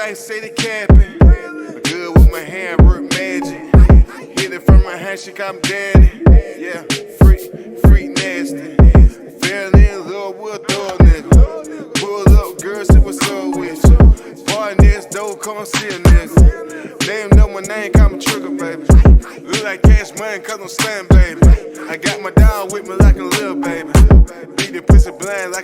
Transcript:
like city capping. Good with my hand, work magic. Hit it from my hand, she call me daddy. Yeah, freak nasty. Fell in love with a thug nigga. Pull up, girl, see what's up with you. Boy next door, come see a nigga. Name know my name, call me Trigger, baby. Look like cash money, cause I'm slim, baby. I got my dog with me like a little baby. Beat the pussy blind like